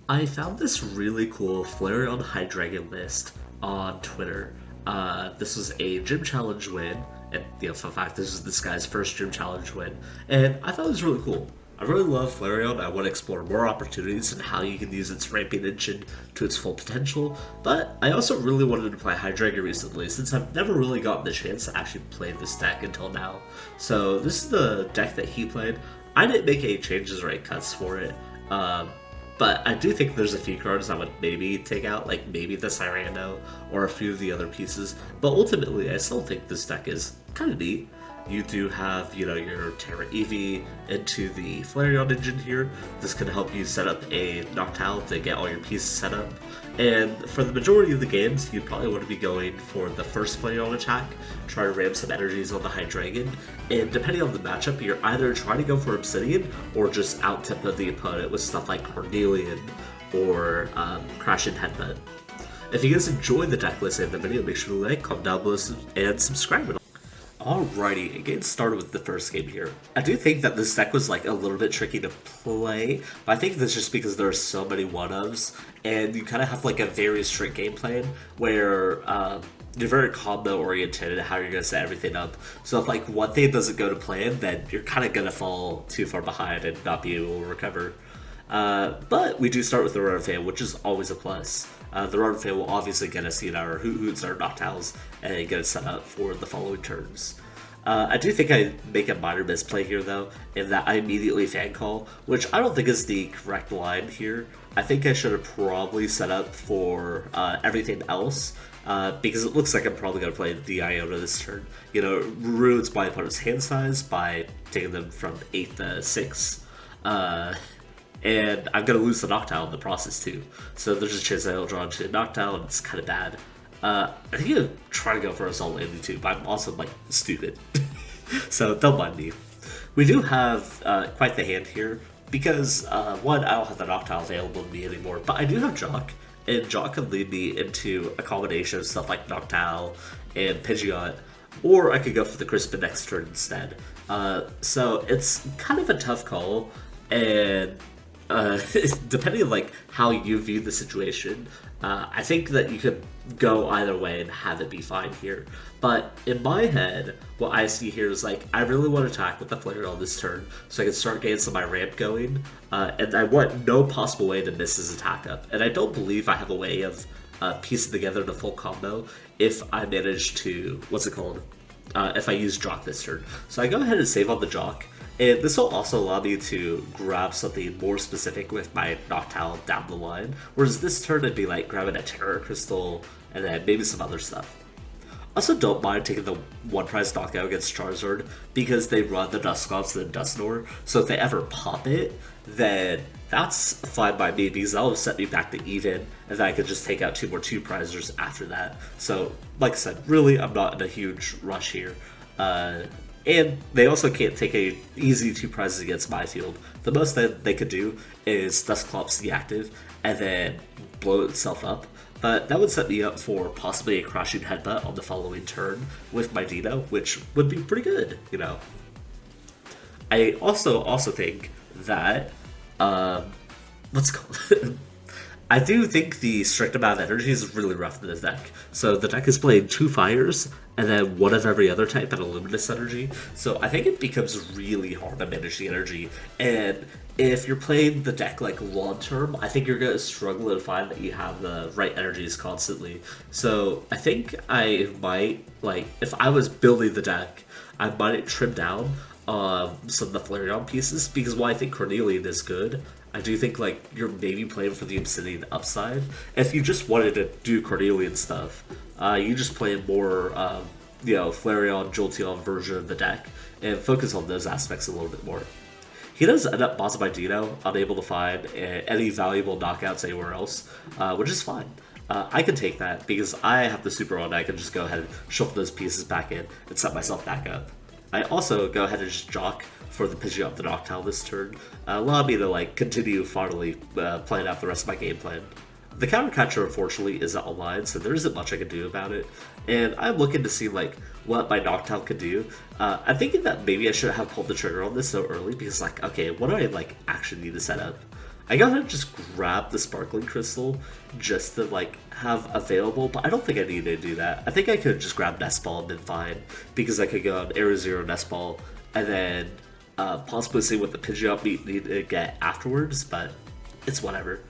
I found this really cool Flareon Hydreigon list on Twitter. This was a gym challenge win, and fun fact, this was this guy's first gym challenge win, and I thought it was really cool. I really love Flareon. I want to explore more opportunities and how you can use its ramping engine to its full potential, but I also really wanted to play Hydreigon recently since I've never really gotten the chance to actually play this deck until now. So this is the deck that he played. I didn't make any changes or any cuts for it. But I do think there's a few cards I would maybe take out, like maybe the Cyrano or a few of the other pieces. But ultimately, I still think this deck is kind of neat. You do have, your Tera Eevee into the Flareon engine here. This can help you set up a Noctowl to get all your pieces set up. And for the majority of the games, you'd probably want to be going for the first Flareon attack, try to ram some energies on the Hydreigon, and depending on the matchup, you're either trying to go for Obsidian or just out-tempo the opponent with stuff like Cornelian or Crashing Headbutt. If you guys enjoyed the deck list and the video, make sure to like, comment down below, and subscribe. Alrighty, getting started with the first game here. I do think that this deck was like a little bit tricky to play, but I think that's just because there are so many one-ofs, and you kind of have like a very strict game plan where you're very combo oriented in how you're going to set everything up. So if like one thing doesn't go to plan, then you're kind of going to fall too far behind and not be able to recover. But we do start with the Rare Fan, which is always a plus. The Rare Fan will obviously get us our Hootoots or Noctowls and get us set up for the following turns. I do think I make a minor misplay here though, in that I immediately Fan Call, which I don't think is the correct line here. I think I should have probably set up for everything else, because it looks like I'm probably going to play the Iono this turn. Ruins my opponent's hand size by taking them from 8 to 6. And I'm going to lose the Noctowl in the process too. So there's a chance I'll draw into a Noctowl, and it's kind of bad. I think I'm trying to go for a Assault Landing too, but I'm also, stupid. So don't mind me. We do have quite the hand here, because, one, I don't have the Noctowl available to me anymore, but I do have Jacq, and Jacq can lead me into a combination of stuff like Noctowl and Pidgeot, or I could go for the Crispin next turn instead. So it's kind of a tough call, and depending on how you view the situation, I think that you could go either way and have it be fine here. But in my head, what I see here is I really want to attack with the Flareon this turn so I can start getting some of my ramp going, and I want no possible way to miss his attack up. And I don't believe I have a way of piecing together the full combo if I manage to, if I use Jacq this turn. So I go ahead and save on the Jacq. And this will also allow me to grab something more specific with my Noctowl down the line. Whereas this turn it'd be grabbing a Tera Crystal and then maybe some other stuff. Also don't mind taking the one prize knockout against Charizard because they run the Dusclops and the Dusknoir. So if they ever pop it, then that's fine by me because that'll set me back to even, and then I could just take out 2 more 2-prizers after that. So like I said, really I'm not in a huge rush here. And they also can't take a easy 2 prizes against my field. The most that they could do is Dusclops the active and then blow itself up. But that would set me up for possibly a Crashing Headbutt on the following turn with my Deino, which would be pretty good, I also think that I do think the strict amount of energy is really rough in this deck. So the deck is playing 2 fires, and then 1 of every other type and a Luminous Energy. So I think it becomes really hard to manage the energy. And if you're playing the deck long term, I think you're going to struggle to find that you have the right energies constantly. So I think I might, if I was building the deck, I might trim down some of the Flareon pieces, because while I think Cornelian is good, I do think you're maybe playing for the Obsidian upside. If you just wanted to do Cornelian stuff, you just play a more Flareon, Jolteon version of the deck and focus on those aspects a little bit more. He does end up bossing by Deino, unable to find any valuable knockouts anywhere else, which is fine. I can take that because I have the Super on. I can just go ahead and shuffle those pieces back in and set myself back up. I also go ahead and just Jacq for the Pidgey of the Noctowl this turn, allow me to continue finally playing out the rest of my game plan. The counter catcher unfortunately isn't online, so there isn't much I can do about it, and I'm looking to see what my Noctowl could do. I'm thinking that maybe I should have pulled the trigger on this so early because okay, what do I actually need to set up? I gotta just grab the Sparkling Crystal just to like have available, but I don't think I need to do that. I think I could just grab Nest Ball and then fine, because I could go on Aero Zero Nest Ball and then possibly see what the Pidgeot need to get afterwards, but it's whatever.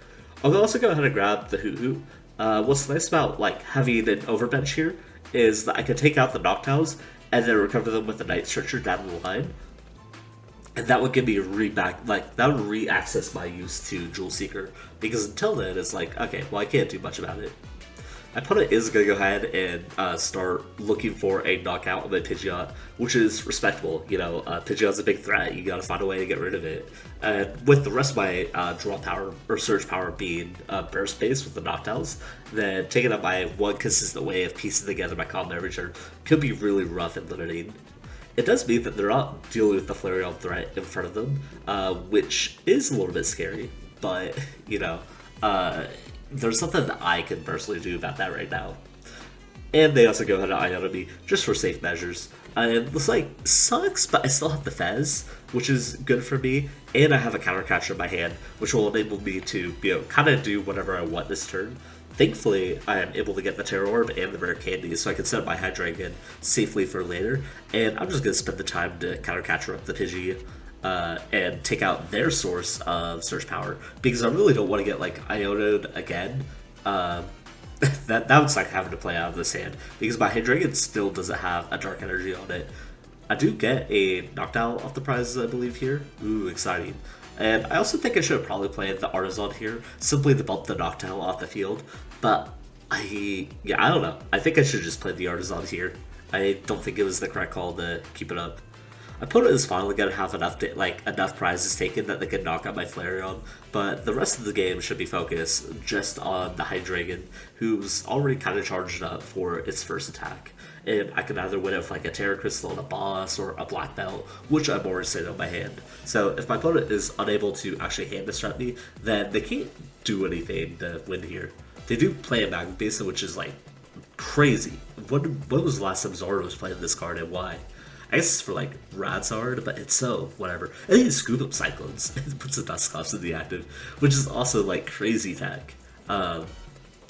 I'll also go ahead and grab the Hoothoot. What's nice about like having an overbench here is that I can take out the Noctowls and then recover them with the Night Stretcher down the line. And that would give me that would re-access my use to Jewel Seeker, because until then it's like, okay, well I can't do much about it. My opponent is going to go ahead and start looking for a knockout of my Pidgeot, which is respectable. You know, Pidgeot's a big threat, you gotta find a way to get rid of it. And with the rest of my draw power, or surge power being burst based with the Noctowls, then taking up my one consistent way of piecing together my combo every turn could be really rough and limiting. It does mean that they're not dealing with the Flareon threat in front of them, which is a little bit scary, but, you know, there's something that I can personally do about that right now. And they also go ahead and Iono me just for safe measures. And this like sucks, but I still have the Fez, which is good for me, and I have a counter catcher in my hand, which will enable me to, you know, kind of do whatever I want this turn. Thankfully, I am able to get the Tera Orb and the Rare Candy, so I can set up my Hydreigon safely for later, and I'm just going to spend the time to counter catcher up the Pidgey and take out their source of Surge Power, because I really don't want to get like Iono'd again. That was like having to play out of this hand, because my Hydreigon still doesn't have a Dark Energy on it. I do get a Noctowl off the prizes, I believe, here. Ooh, exciting. And I also think I should have probably played the Artazon here, simply to bump the Noctowl off the field. But I don't know. I think I should have just played the Artazon here. I don't think it was the correct call to keep it up. My opponent is finally going to have enough prizes taken that they can knock out my Flareon, but the rest of the game should be focused just on the Hydreigon, who's already kind of charged up for its first attack. And I can either win it with like a Tera Crystal and a Boss or a Black Belt, which I'm already sitting on my hand. So if my opponent is unable to actually hand disrupt me, then they can't do anything to win here. They do play a Magnet Basin, which is like crazy. When was the last time Zard was playing this card and why? I guess it's for like Radzard, but it's so whatever. I think it's Scoop Up Cyclones. It puts the Dusclops in the active, which is also like crazy tech.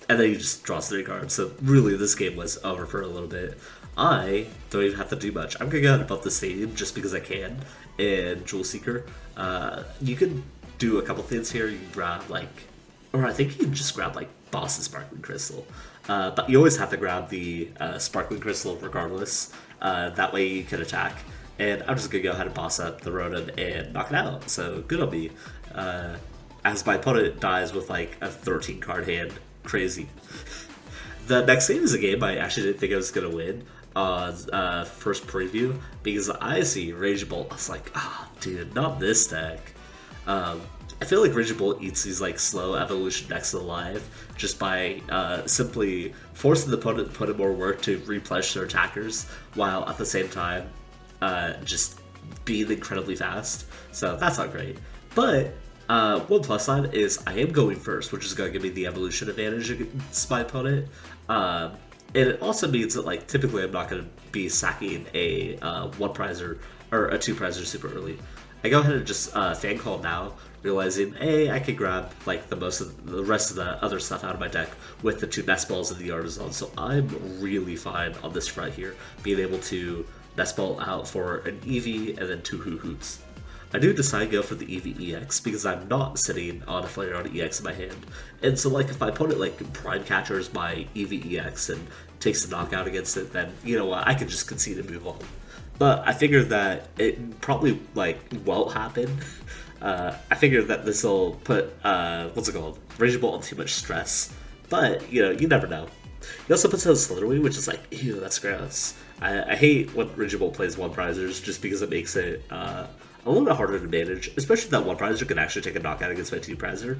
And then he just draws 3 cards. So really, this game was over for a little bit. I don't even have to do much. I'm gonna go ahead and bump the stadium just because I can. And Jewel Seeker, you can do a couple things here. You can grab like, or I think you can just grab like Boss and Sparkling Crystal. But you always have to grab the Sparkling Crystal regardless. That way you can attack. And I'm just gonna go ahead and boss up the Rotom and knock it out. So good on me. As my opponent dies with like a 13 card hand. Crazy. The next game is a game I actually didn't think I was going to win on first preview, because I see Raging Bolt. I was like, dude, not this deck. I feel like Raging Bolt eats these like slow evolution decks to the live just by simply forcing the opponent to put in more work to replenish their attackers, while at the same time just being incredibly fast. So that's not great. But one plus side is I am going first, which is going to give me the evolution advantage against my opponent. And it also means that like typically I'm not going to be sacking a 1-prizer or a 2-prizer super early. I go ahead and just fan call now, realizing, hey, I can grab like the rest of the other stuff out of my deck with the 2 Nest Balls and the Artazon. So I'm really fine on this front here, being able to Nest Ball out for an Eevee and then 2 Hootoots. I do decide to go for the Eevee EX because I'm not sitting on a Flareon EX in my hand. And so like if my opponent like prime catchers my Eevee EX and takes a knockout against it, then you know what, I can just concede and move on. But I figured that it probably like won't happen. I figured that this will put Raging Bolt on too much stress. But you know, you never know. He also puts out Slitherwing, which is like, ew, that's gross. I hate when Raging Bolt plays 1-prizers just because it makes it a little bit harder to manage, especially that 1-prizer can actually take a knockout against my 2-prizer.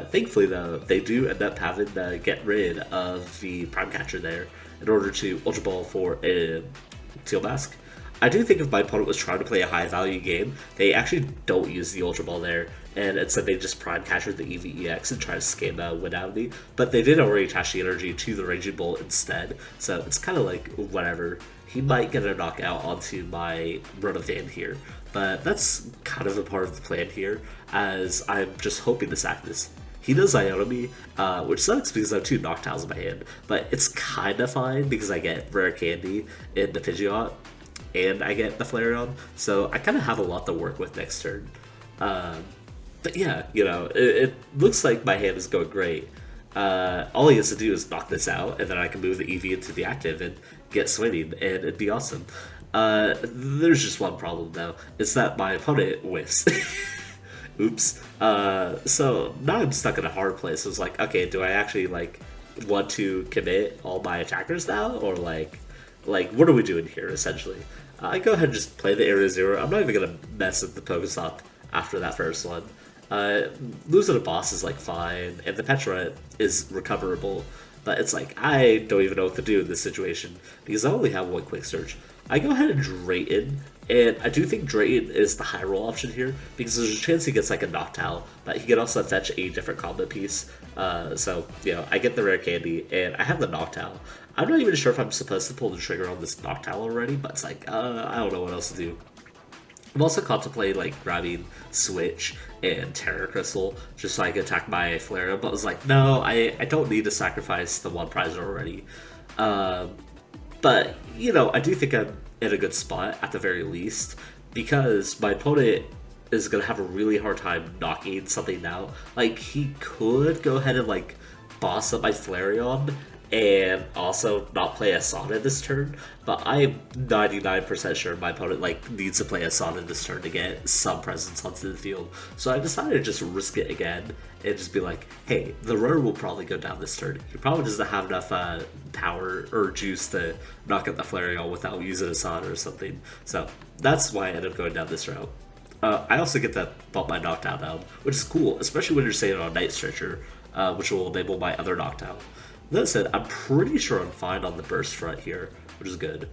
Thankfully, though, they do end up having to get rid of the Prime Catcher there in order to Ultra Ball for a Teal Mask. I do think if my opponent was trying to play a high-value game, they actually don't use the Ultra Ball there, and instead they just Prime Catcher the Eevee EX and try to scam a win out of me. But they did already attach the energy to the Raging Bolt instead, so it's kind of like whatever. He might get a knockout onto my Rotom here. but that's kind of a part of the plan here, as I'm just hoping to sack this. He does Iono me, which sucks because I have 2 Noctowls in my hand, but it's kind of fine because I get Rare Candy in the Pidgeot, and I get the Flareon, so I kind of have a lot to work with next turn. But yeah, you know, it looks like my hand is going great. All he has to do is knock this out, and then I can move the Eevee into the active and get swinging, and it'd be awesome. There's just one problem though, it's that my opponent whiffs. Oops. So now I'm stuck in a hard place. I was like, okay, do I actually like want to commit all my attackers now, or like what are we doing here essentially? I go ahead and just play the Area 0. I'm not even gonna mess with the Pokestop after that first one. Losing a boss is like fine, and the Pecharunt is recoverable, but it's like I don't even know what to do in this situation because I only have 1 quick search. I go ahead and Drayton, and I do think Drayton is the high roll option here because there's a chance he gets like a Noctowl, but he can also fetch a different combo piece. So, you know, I get the Rare Candy, and I have the Noctowl. I'm not even sure if I'm supposed to pull the trigger on this Noctowl already, but it's like, I don't know what else to do. I'm also contemplating like grabbing Switch and Tera Crystal just so I can attack my Flareon, but I was like, no, I don't need to sacrifice the 1 prize already. But, you know, I do think I'm in a good spot at the very least, because my opponent is going to have a really hard time knocking something out. Like, he could go ahead and, like, boss up my Flareon and also not play a Sonic this turn, but I'm 99% sure my opponent like needs to play a Sonic this turn to get some presence onto the field. So I decided to just risk it again and just be like, hey, the runner will probably go down this turn. He probably doesn't have enough power or juice to knock out the Flareon without using a Sonic or something. So that's why I ended up going down this route. I also get to bump my Noctowl down, which is cool, especially when you're saying on Night Stretcher, which will enable my other Noctowl. That said, I'm pretty sure I'm fine on the burst front here, which is good.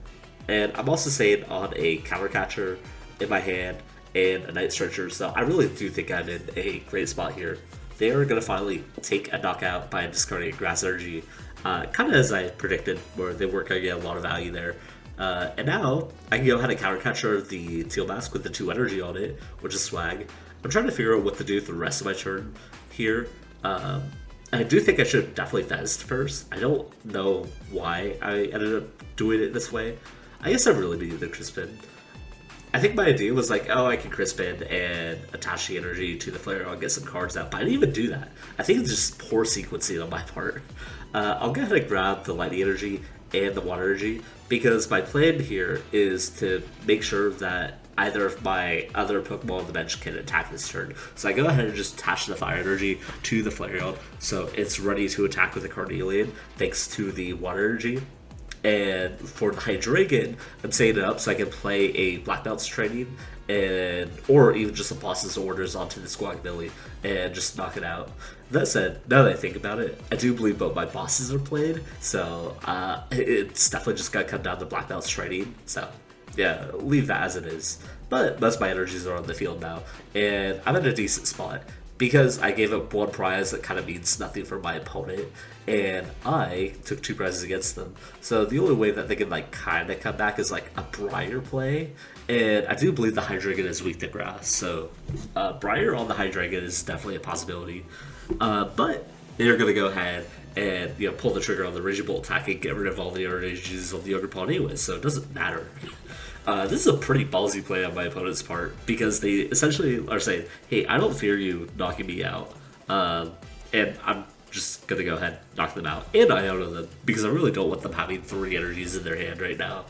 And I'm also saying on a counter catcher in my hand and a Night Stretcher, so I really do think I'm in a great spot here. They are going to finally take a knockout by discarding Grass Energy, kind of as I predicted, where they weren't going to get a lot of value there. And now I can go ahead and counter catcher the Teal Mask with the 2 energy on it, which is swag. I'm trying to figure out what to do with the rest of my turn here. I do think I should have definitely fezzed first. I don't know why I ended up doing it this way. I guess I really needed the Crispin. I think my idea was like, oh, I can Crispin and attach the energy to the Flareon and get some cards out, but I didn't even do that. I think it's just poor sequencing on my part. I'll go ahead and grab the Lightning Energy and the Water Energy, because my plan here is to make sure that either of my other Pokemon on the bench can attack this turn. So I go ahead and just attach the Fire Energy to the Flareon, so it's ready to attack with the Carnelian thanks to the Water Energy. And for the Hydreigon, I'm setting it up so I can play a Black Belt's training, or even just a Boss's Orders onto the Squawkabilly and just knock it out. That said, now that I think about it, I do believe both my bosses are played, so it's definitely just gotta come down to Black Belt's training. So yeah, leave that as it is. But most of my energies are on the field now, and I'm in a decent spot because I gave up 1 prize that kind of means nothing for my opponent, and I took 2 prizes against them. So the only way that they can like kind of come back is like a Briar play, and I do believe the Hydreigon is weak to grass, so Briar on the Hydreigon is definitely a possibility. But they're gonna go ahead and pull the trigger on the Raging Bolt attack and get rid of all the energies on the Ogre Pawn anyway, so it doesn't matter. This is a pretty ballsy play on my opponent's part, because they essentially are saying, hey, I don't fear you knocking me out, and I'm just gonna go ahead and knock them out, and Iono them, because I really don't want them having 3 energies in their hand right now.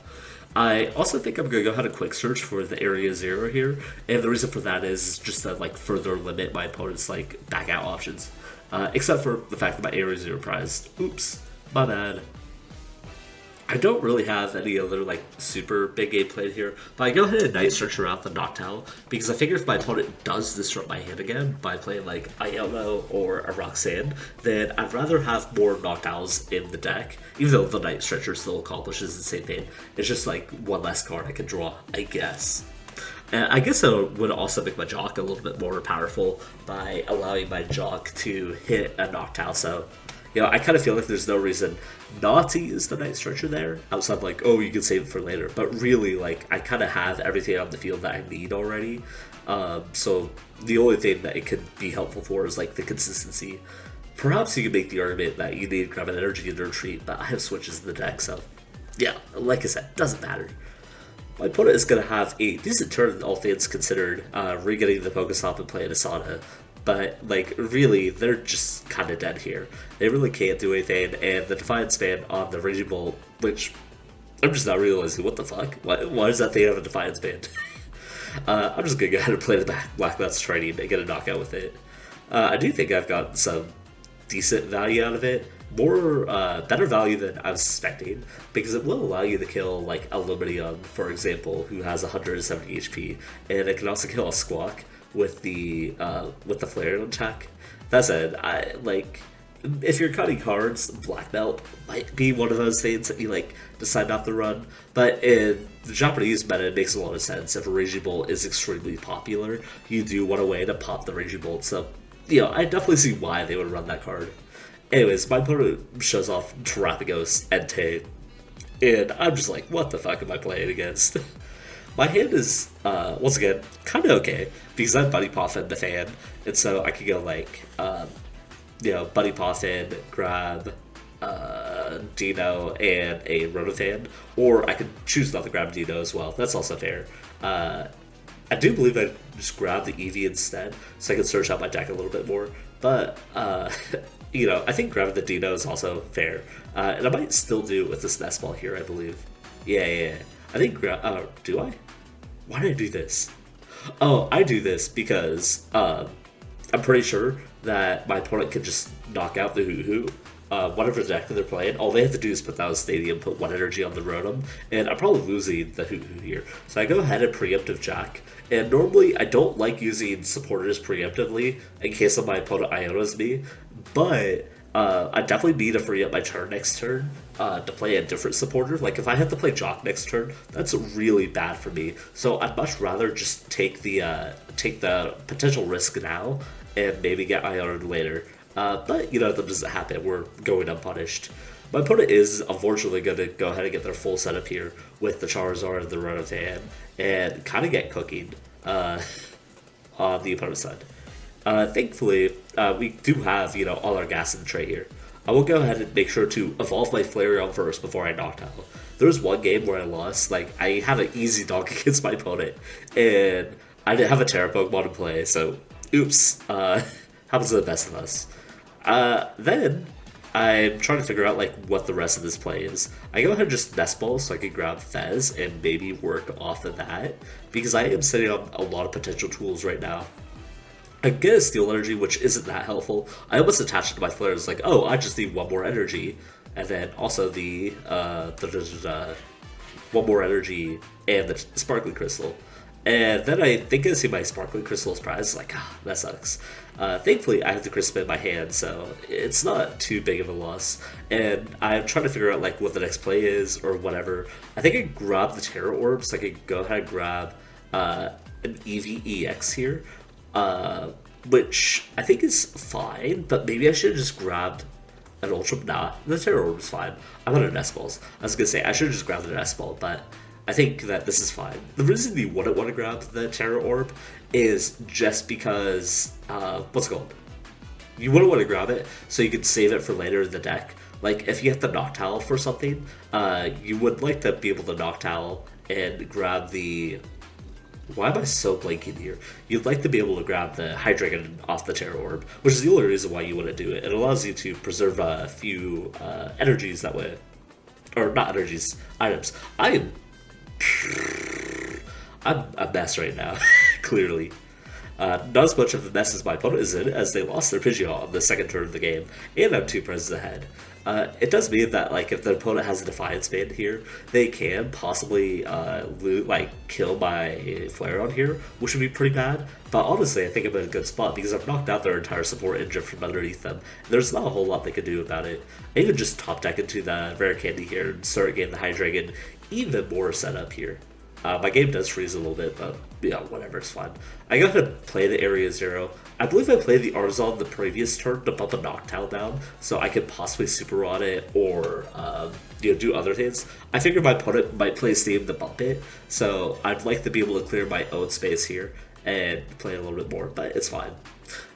I also think I'm gonna go ahead and quick search for the Area 0 here, and the reason for that is just to like further limit my opponent's like back out options. Except for the fact that my Area 0 prize. Oops, my bad. I don't really have any other like super big game plan here, but I go ahead and Night Stretcher out the Noctowl, because I figure if my opponent does disrupt my hand again by playing like Iono or a Roxanne, then I'd rather have more Noctowls in the deck, even though the Night Stretcher still accomplishes the same thing. It's just like 1 less card I can draw, I guess. And I guess it would also make my Jacq a little bit more powerful by allowing my Jacq to hit a Noctowl. So You know, I kind of feel like there's no reason not to use the Night Stretcher there, outside of like, oh, you can save it for later. But really, like, I kind of have everything on the field that I need already. So the only thing that it could be helpful for is like the consistency. Perhaps you could make the argument that you need Grab an Energy in the retreat, but I have switches in the deck, so yeah, like I said, doesn't matter. My opponent is going to have a decent turn, all things considered, re-getting the Pokestop and playing Asana. But, like, really, they're just kind of dead here. They really can't do anything, and the Defiance Band on the Raging Bolt, which I'm just not realizing, what the fuck? Why does that thing have a Defiance Band? I'm just going to go ahead and play the Black Nuts Training and get a knockout with it. I do think I've got some decent value out of it. More, better value than I was suspecting, because it will allow you to kill, like, a Luminous, for example, who has 170 HP, and it can also kill a Squawk with the Flareon attack. That said, if you're cutting cards, Black Belt might be one of those things that you, like, decide not to run, but in the Japanese meta, it makes a lot of sense. If a Raging Bolt is extremely popular, you do want a way to pop the Raging Bolt, so, you know, I definitely see why they would run that card. Anyways, my opponent shows off Terapagos Entei, and I'm just like, what the fuck am I playing against? My hand is, once again, kind of okay, because I have Buddy Poffin the Fan, and so I could go like, you know, Buddy Poffin, grab Deino and a Rotofan, or I could choose not to grab Deino as well. That's also fair. I do believe I just grab the Eevee instead, so I can search out my deck a little bit more, but, you know, I think grabbing the Deino is also fair, and I might still do it with this Nest Ball here, I believe. Yeah. I think, do I? Why did I do this? Oh, I do this because, I'm pretty sure that my opponent can just knock out the Hoothoot, whatever deck that they're playing. All they have to do is put down a Stadium, put 1 energy on the Rotom, and I'm probably losing the Hoothoot here. So I go ahead and preemptive Jacq, and normally I don't like using supporters preemptively in case of my opponent Ionos me, but I definitely need to free up my turn next turn to play a different supporter. Like, if I have to play Jacq next turn, that's really bad for me. So I'd much rather just take the potential risk now and maybe get Iono later. But, you know, that doesn't happen. We're going unpunished. My opponent is unfortunately going to go ahead and get their full setup here with the Charizard and the Rotofan and kind of get cooking on the opponent's side. Thankfully, we do have, you know, all our gas in the tray here. I will go ahead and make sure to evolve my Flareon first before I knocked out. There was one game where I lost. Like, I had an easy dog against my opponent, and I didn't have a Tera Pokemon to play, so oops. Happens to the best of us. Then I'm trying to figure out like what the rest of this play is. I go ahead and just Nest Ball so I can grab Fez and maybe work off of that, because I am sitting on a lot of potential tools right now. I get a Steel Energy, which isn't that helpful. I almost attached it to my Flare. It's like, oh, I just need 1 more energy, and then also the 1 more energy and the Sparkling Crystal. And then I think I see my Sparkling Crystal prize. Like, that sucks. Thankfully, I have the Crispin in my hand, so it's not too big of a loss. And I'm trying to figure out like what the next play is or whatever. I think I grabbed the Tera Orb, so I could go ahead and grab an Eevee EX here, which I think is fine. But maybe I should have just grabbed an Ultra. Nah, the Tera Orb is fine. I want a Nest Balls. I was gonna say I should have just grabbed the Nest Ball, but I think that this is fine. The reason you wouldn't want to grab the Tera Orb is just because, what's it called? You wouldn't want to grab it so you could save it for later in the deck. Like, if you have the Noctowl for something, you would like to be able to Noctowl and grab the... Why am I so blanking here? You'd like to be able to grab the Hydreigon off the Tera Orb, which is the only reason why you wouldn't do it. It allows you to preserve a few energies that way. Or not energies, items. I'm a mess right now, clearly. Not as much of a mess as my opponent is in, as they lost their Pidgeot on the second turn of the game, and I'm 2 prizes ahead. It does mean that, like, if the opponent has a Defiance Band here, they can possibly kill my Flareon here, which would be pretty bad. But honestly, I think I'm in a good spot because I've knocked out their entire support engine from underneath them. There's not a whole lot they could do about it. I even just top deck into the Rare Candy here and start getting the Hydreigon even more set up here. My game does freeze a little bit, but whatever, it's fine. I go ahead and play the Area 0. I believe I played the Artazon the previous turn to bump a Noctowl down, so I could possibly Super Rod it or do other things. I figured my opponent might play Steam to bump it, so I'd like to be able to clear my own space here and play a little bit more, but it's fine.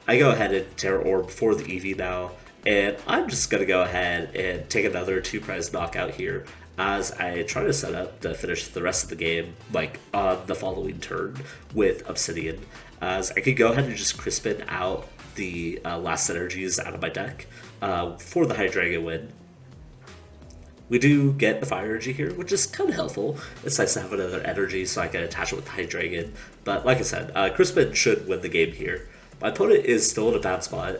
I go ahead and Tera Orb for the Eevee now, and I'm just going to go ahead and take another 2-prize knockout here as I try to set up to finish the rest of the game, like on the following turn with Obsidian, as I could go ahead and just Crispin out the last energies out of my deck for the Hydreigon win. We do get the Fire Energy here, which is kind of helpful. It's nice to have another energy so I can attach it with the Hydreigon, but like I said, Crispin should win the game here. My opponent is still in a bad spot.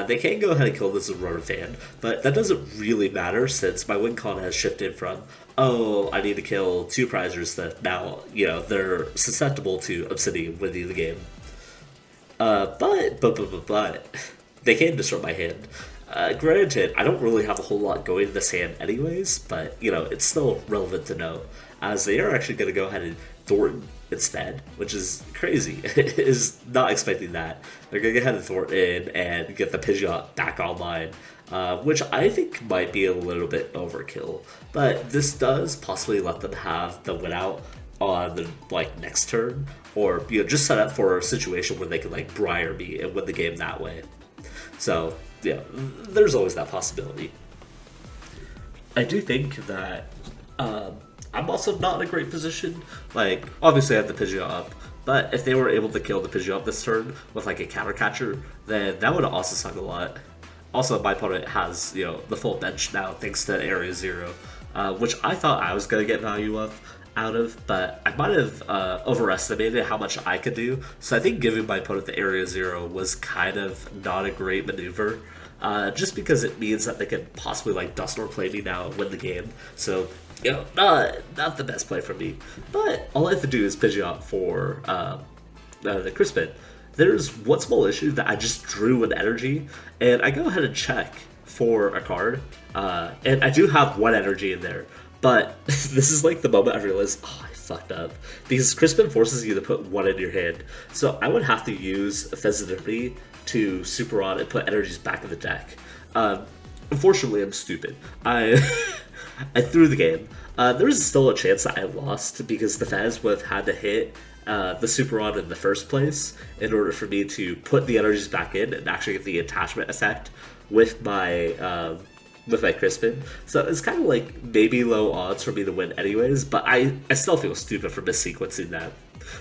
They can go ahead and kill this Rotom Fan, but that doesn't really matter since my win con has shifted from, oh, I need to kill 2 prizers that now, they're susceptible to Obsidian winning the game. But they can disrupt my hand. Granted, I don't really have a whole lot going in this hand anyways, but, it's still relevant to note, as they are actually going to go ahead and Thornton instead, which is crazy. Is not expecting that. They're going to go ahead and Thornton and get the Pidgeot back online, which I think might be a little bit overkill. But this does possibly let them have the win out on the next turn, or just set up for a situation where they can Briar me and win the game that way. So yeah, there's always that possibility. I do think that I'm also not in a great position. Obviously I have the Pidgeot up, but if they were able to kill the Pidgeot this turn with a counter catcher, then that would have also sucked a lot. Also, my opponent has, the full bench now thanks to Area 0, which I thought I was going to get value out of, but I might have overestimated how much I could do. So I think giving my opponent the Area 0 was kind of not a great maneuver. Just because it means that they could possibly Dust or play me now and win the game. So, not the best play for me. But all I have to do is Pidgeot for the Crispin. There's one small issue that I just drew an energy, and I go ahead and check for a card, and I do have 1 energy in there. But this is the moment I realized, oh, I fucked up. Because Crispin forces you to put 1 in your hand. So I would have to use Fezandipiti to Super Rod and put energies back in the deck. Unfortunately, I'm stupid. I threw the game. There is still a chance that I lost because the Fez would have had to hit the Super Rod in the first place in order for me to put the energies back in and actually get the attachment effect with my Crispin. So it's kind of maybe low odds for me to win anyways, but I still feel stupid for missequencing that.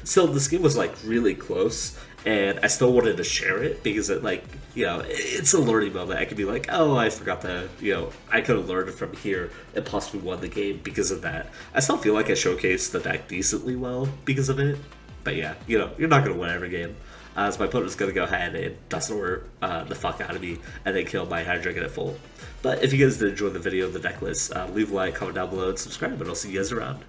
So this game was really close, and I still wanted to share it because it it's a learning moment. I could be oh, I forgot to, I could have learned from here and possibly won the game because of that. I still feel like I showcased the deck decently well because of it, but yeah, you're not going to win every game. As my opponent is going to go ahead and Dust Orb the fuck out of me and then kill my Hydreigon at full. But if you guys did enjoy the video of the deck list, leave a like, comment down below, and subscribe, and I'll see you guys around.